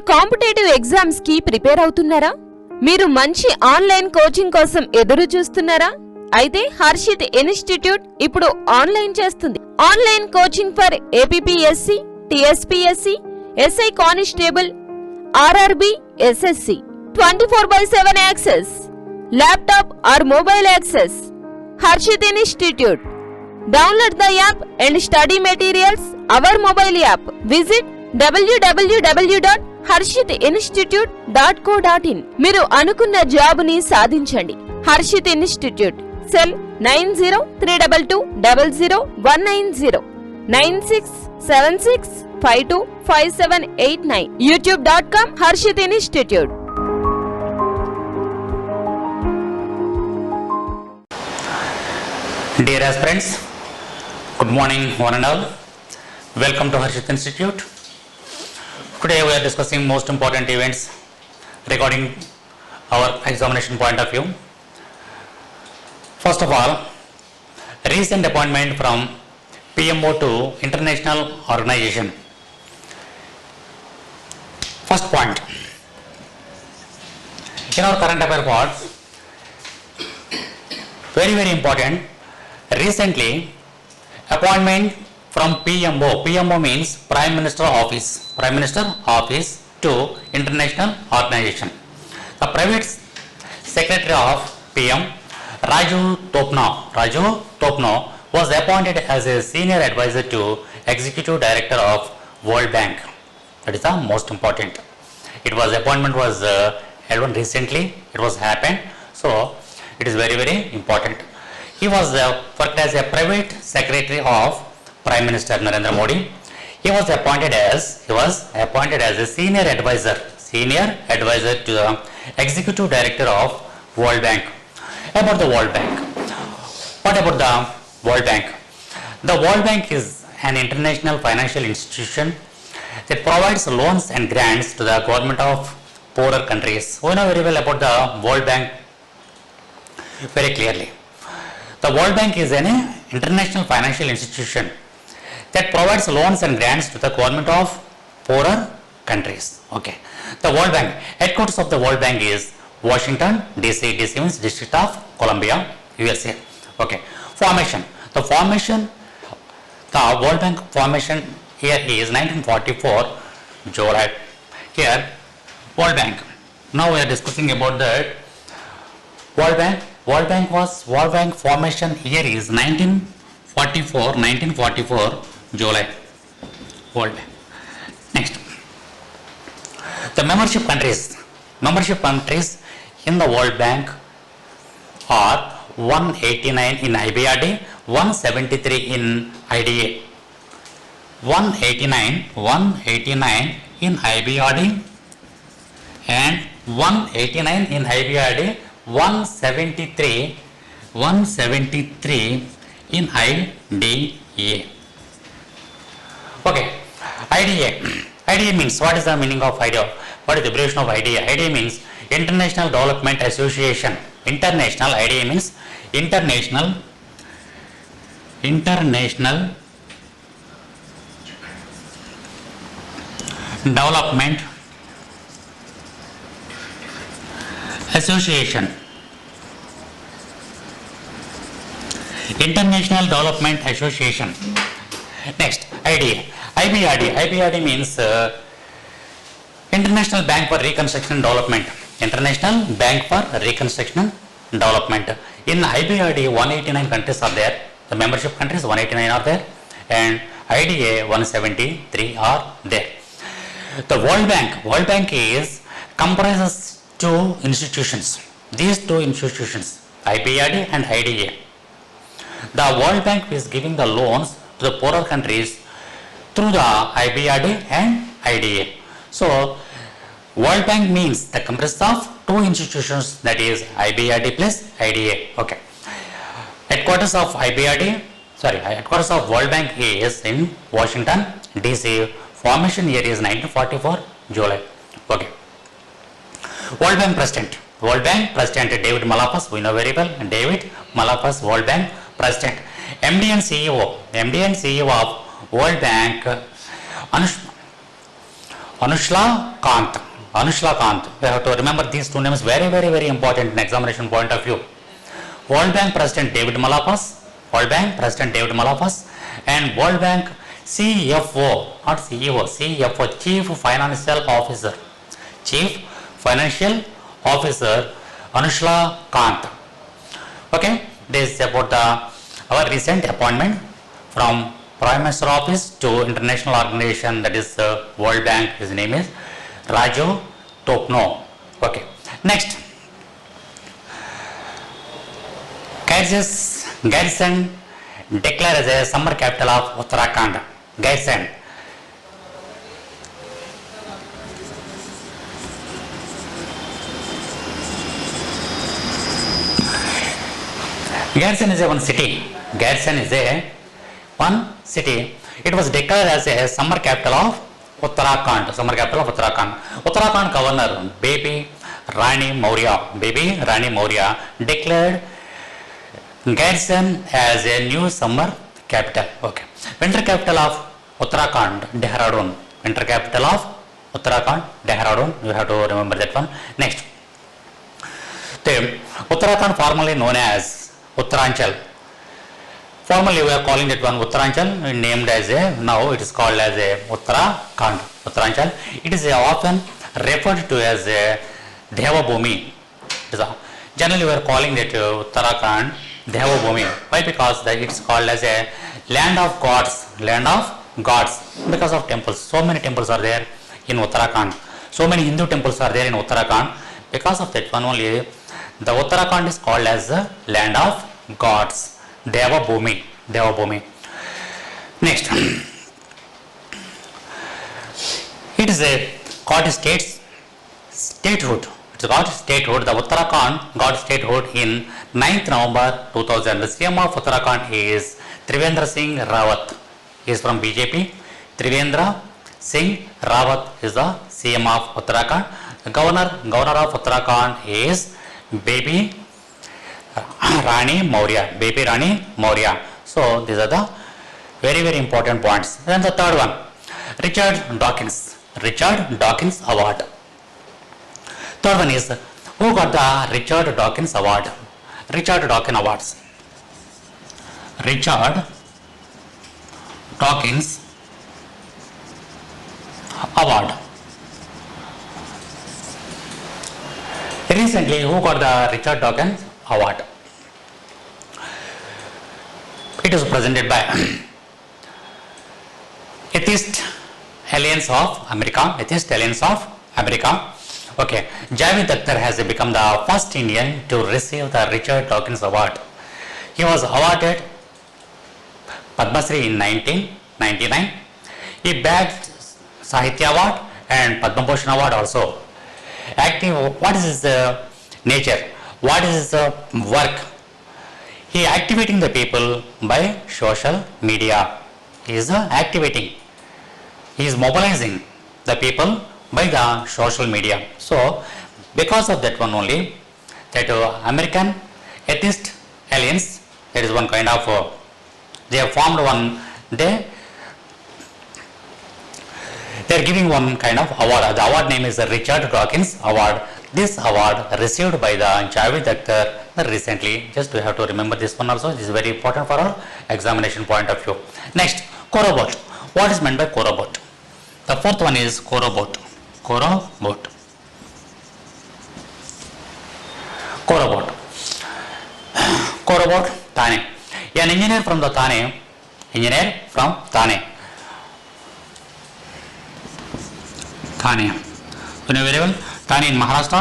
Competitive exams కి prepare అవుతున్నారా? మీరు మంచి ఆన్లైన్ కోచింగ్ కోసం ఎదురు చూస్తున్నారా? అయితే హర్షిత్ ఇన్స్టిట్యూట్ ఇప్పుడు ఆన్లైన్ చేస్తుంది. Online coaching for APPSC, TSPSC, SI constable, RRB, SSC. 24/7 access, laptop or mobile access. Harshit institute. Download the app and study materials our mobile app. Visit www.harshitinstitute.co.in. మీరు అనుకున్న జాబ్ ని సాధించండి. Harshit institute. Cell 9032200190, 9676525789. youtube.com Harshit Institute. Dear aspirants, good morning one and all. Welcome to Harshit Institute. Today we are discussing most important events regarding our examination point of view. First of all, recent appointment from PMO to international organization. First point, in our current affair part, very important, recently appointment from PMO means Prime Minister Office to international organization. The private secretary of PM, Raju Topno was appointed as a senior advisor to executive director of World Bank. That is the most important. Appointment was held recently. It was happened, so it is very important. He was worked as a private secretary of Prime Minister Narendra Modi. He was appointed as a senior advisor to the executive director of World Bank. About the World Bank, what about the World Bank? The World Bank is an international financial institution that provides loans and grants to the government of poorer countries. We know very well about the World Bank very clearly. The World Bank is an international financial institution that provides loans and grants to the government of poorer countries. Okay. The World Bank, headquarters of the World Bank is Washington, DC. DC means District of Columbia, USA. Okay. Formation. The World Bank formation here is 1944, July. Here, World Bank. Now we are discussing about that World Bank. World Bank formation here is 1944 July. World Bank. Next, the membership countries in the World Bank are 189 in IBRD, 173 in IDA. 189 in IBRD and 189 in IBRD, 173 in IDA. Okay, IDA means, what is the meaning of IDA? What is the abbreviation of IDA? IDA means International Development Association. IDA means International Development Association. International Development Association. Next, IDA. IBRD means International Bank for Reconstruction and Development. International Bank for Reconstruction and Development. In IBRD, 189 countries are there. The membership countries 189 are there, and IDA 173 are there. The World Bank is comprises two institutions. These two institutions, IBRD and IDA. The World Bank is giving the loans to the poorer countries through the IBRD and IDA. So, World Bank means the comprises of two institutions, that is IBRD plus IDA. Okay. Headquarters of World Bank is in Washington, DC. Formation year is 1944 July. Okay. World Bank President David Malpass, we know very well. David Malpass, World Bank President. MD and CEO of World Bank, Anushla Kant. Anushla Kant. We have to remember these two names, very important in examination point of view. World Bank President David Malpass, World Bank President David Malpass, and World Bank CFO, not CEO, CFO, Chief Financial Officer. Chief Financial Officer Anushla Kant. Okay, this is about our recent appointment from Prime Minister Office to international organization, that is World Bank. His name is Raju Topno. Okay, next. Garrison declared as a summer capital of Uttarakhand. Garrison. Garrison is a one city. Garrison is a one city. It was declared as a summer capital of Uttarakhand. Summer capital of Uttarakhand. Uttarakhand governor Baby Rani Maurya declared Garrison as a new summer capital. Okay. Winter capital of Uttarakhand, Dehradun. Winter capital of Uttarakhand, Dehradun. You have to remember that one. Next. The Uttarakhand, formerly known as Uttaranchal. Formerly we are calling that one Uttaranchal, named as a, now it is called as a Uttarakhand. Uttaranchal. It is often referred to as a Devabhumi. Generally we are calling that Uttarakhand Devabhumi. Why? Because it is called as a land of gods, because of temples. So many temples are there in Uttarakhand. So many Hindu temples are there in Uttarakhand. Because of that one only, the Uttarakhand is called as the land of gods, Devabhumi. Next, it is a got statehood. It's got statehood. The Uttarakhand got statehood in 9th November 2000. The CM of Uttarakhand is Trivendra Singh Rawat. He is from BJP. Trivendra Singh Rawat is the CM of Uttarakhand. The governor of Uttarakhand is Baby Rani Maurya. So these are the very important points. Then the third one, Richard Dawkins Award. Third one is, who got the Richard Dawkins Award? Richard Dawkins Awards. Richard Dawkins Award. Recently, who got the Richard Dawkins Award? It is presented by Atheist Alliance of America. Okay, Javed Akhtar has become the first Indian to receive the Richard Dawkins Award. He was awarded Padma Shri in 1999. He bagged Sahitya Award and Padma Bhushan Award also. What is his nature? What is his work? He activating the people by social media. He is activating. He is mobilizing the people by the social media. So, because of that one only, that American Atheist Alliance, that is one kind of, they have formed one, they are giving one kind of award. The award name is the Richard Dawkins Award. This award received by the Javed Akhtar recently. Just we have to remember this one also. This is very important for our examination point of view. Next, Korobot. What is meant by Korobot? The fourth one is Korobot. Korobot, Thane. An engineer from Thane. You know very well. Thane in Maharashtra.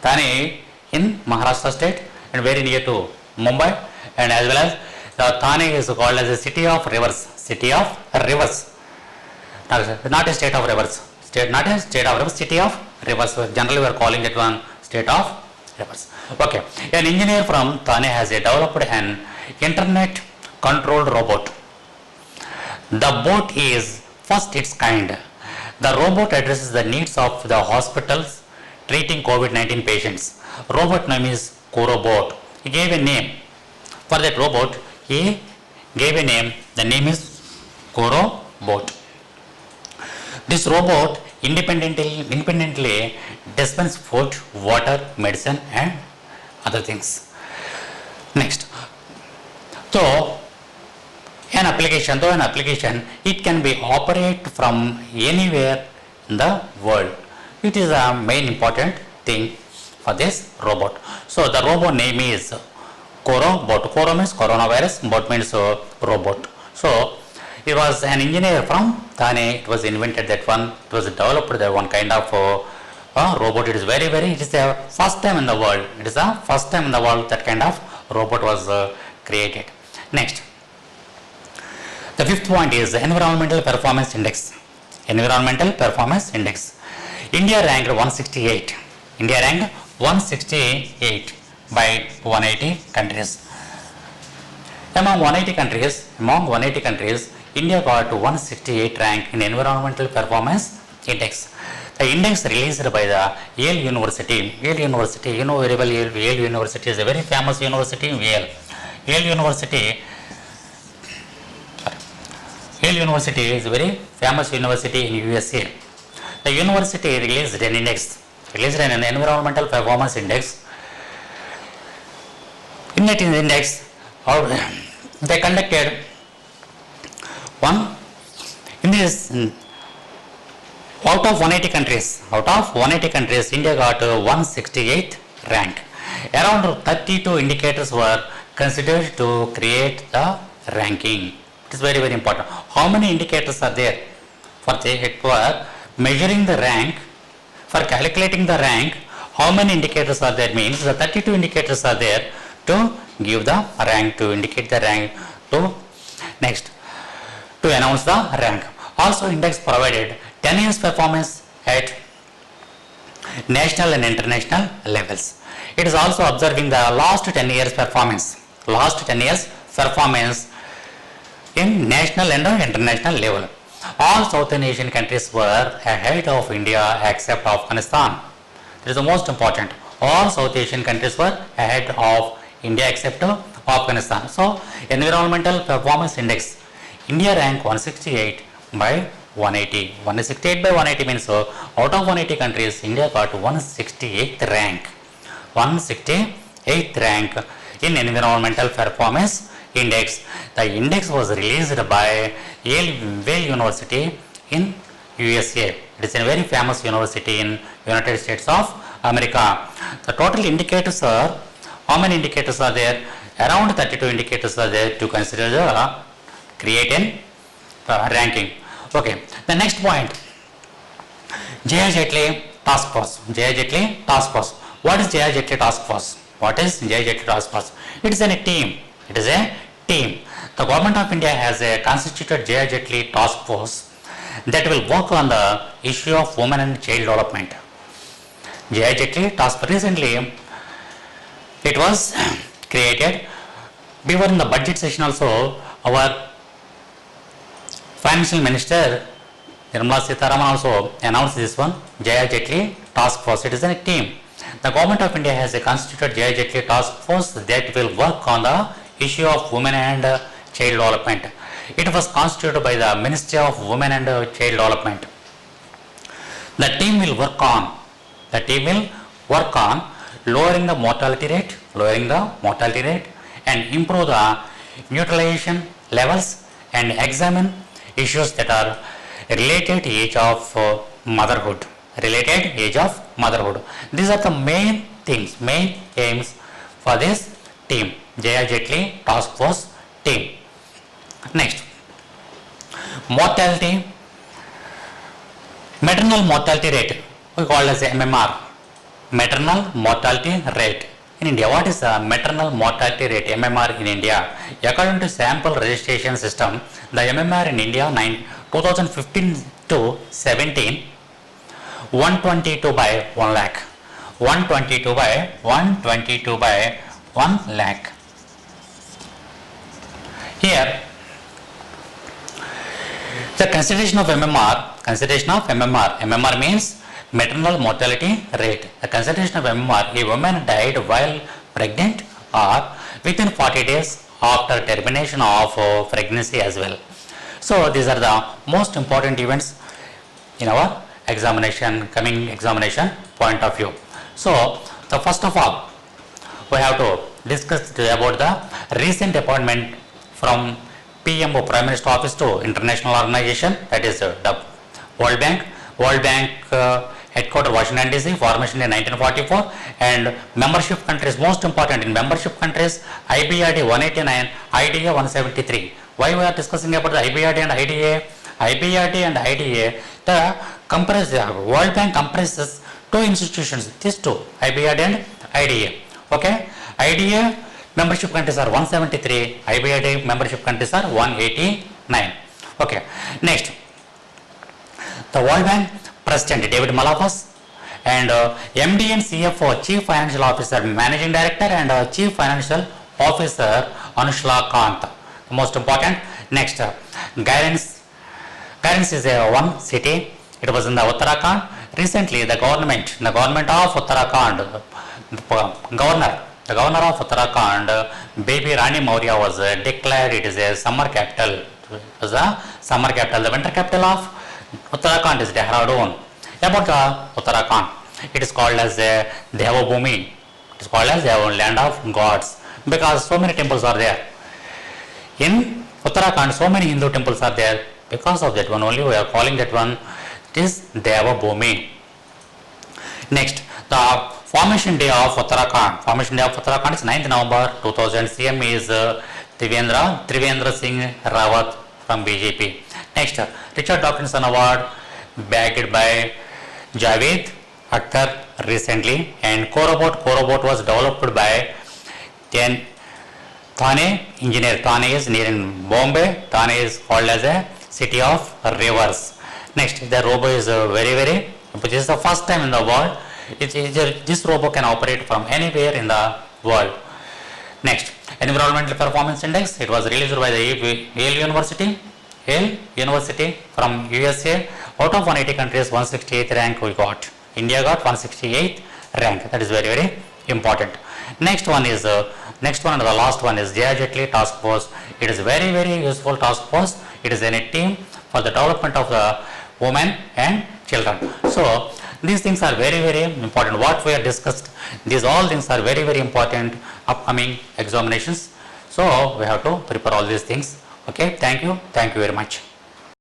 Thane in Maharashtra state and very near to Mumbai, and as well as the Thane is called as a city of rivers. Not a state of rivers. City of rivers. Generally we are calling that one state of rivers. Okay. An engineer from Thane has developed an internet controlled robot. The bot is first its kind. The robot addresses the needs of the hospitals treating COVID-19 patients. Robot name is Korobot. He gave a name for that robot. The name is Korobot. This robot independently dispense food, water, medicine and other things. Next, though an application, it can be operate from anywhere in the world. It is a main important thing for this robot. So the robot name is Corobot. Coro means coronavirus, bot means robot. So it was an engineer from Thane. It was invented that one. It was developed that one kind of robot. It is it is the first time in the world. It is the first time in the world that kind of robot was created. Next, the fifth point is environmental performance index. Environmental performance index. India ranked 168. India ranked 168 by 180 countries. Among 180 countries, India got 168 rank in environmental performance index. The index released by the Yale University. Yale University, you know very well, Yale University is a very famous university. Yale University is a very famous university in USA. The university released an environmental performance index. In that index, they conducted one in this. Out of 180 countries, India got 168th rank. Around 32 indicators were considered to create the ranking. It is very important. How many indicators are there for measuring the rank? For calculating the rank, how many indicators are there? Means the 32 indicators are there to give the rank, to indicate the rank, to next to announce the rank. Also, index provided 10 years performance at national and international levels. It is also observing the last 10 years performance in national and international level. All Southern Asian countries were ahead of India except Afghanistan. This is the most important. All South Asian countries were ahead of India except Afghanistan. So, environmental performance index, India ranked 168 by 180. 168 by 180 means out of 180 countries, India got 168th rank. 168th rank in environmental performance index. The index was released by Yale University in USA. It is a very famous university in United States of America. The total indicators are, how many indicators are there? Around 32 indicators are there to consider the creating ranking. Okay, the next point, J.R. Jetli Task Force. What is J.R. Jetli Task Force? It is a team. The government of India has constituted J.R. Jetli Task Force that will work on the issue of women and child development. J.R. Jetli Task Force, recently it was created. Before in the budget session also, our Financial Minister Nirmala Sitharaman also announced this one, J.R. Jetli Task Force. It is a team. The government of India has constituted J.R. Jetli Task Force that will work on the issue of women and child development. It was constituted by the Ministry of Women and Child Development. The team will work on lowering the mortality rate and improve the neutralization levels and examine issues that are related age of motherhood. These are the main aims for this team, J.R. Jetli Task Force team. Next, maternal mortality rate, we call as MMR, maternal mortality rate in India. What is the maternal mortality rate, MMR, in India? According to sample registration system, the MMR in India 2015 to 17, 122 by 1 lakh. 122 by 1 lakh. Here, the consideration of MMR means maternal mortality rate. The consideration of MMR, a woman died while pregnant or within 40 days after termination of pregnancy as well. So these are the most important events in our examination, coming examination point of view. So, the first of all, we have to discuss about the recent appointment from PMO, Prime Minister Office, to international organization, that is the World Bank. World Bank headquarters Washington DC, formation in 1944, and membership countries, most important in membership countries, IBRD 189, IDA 173. Why we are discussing about the IBRD and IDA? IBRD and IDA, the World Bank comprises two institutions, these two, IBRD and IDA. Okay, IDA membership countries are 173, IBRD membership countries are 189. Okay, next, the World Bank President David Malpass and MD and CFO, Chief Financial Officer, Managing Director, and Chief Financial Officer Anushka Kant. Most important. Next, Guidance is one city. It was in the Uttarakhand. Recently, the government of Uttarakhand, the governor of Uttarakhand, Baby Rani Maurya, was declared it is a summer capital. It was a summer capital. The winter capital of Uttarakhand is Dehradun. About the Uttarakhand, it is called as Devabhumi. It is called as the land of gods because so many temples are there. In Uttarakhand, so many Hindu temples are there. Because of that one only, we are calling that one, it is Devabhumi. Next, the formation day of Uttarakhand. Formation day of Uttarakhand is 9th November 2000. CM is Trivendra Singh Rawat from BJP. Next, Richard Dawkinson Award backed by Javed Akhtar recently, and Corobot was developed by Thane engineer. Thane is near in Bombay. Thane is called as a city of rivers. Next, the robo is very, which is the first time in the world. This robo can operate from anywhere in the world. Next, Environmental Performance Index. It was released by the Yale University from USA. Out of 180 countries, 168th rank we got. India got 168th rank. That is very important. Next one and the last one is Jaya Jetli Task Force. It is very useful task force. It is a team for the development of the women and children. So these things are very important. What we have discussed, these all things are very important upcoming examinations. So we have to prepare all these things. Okay, thank you very much.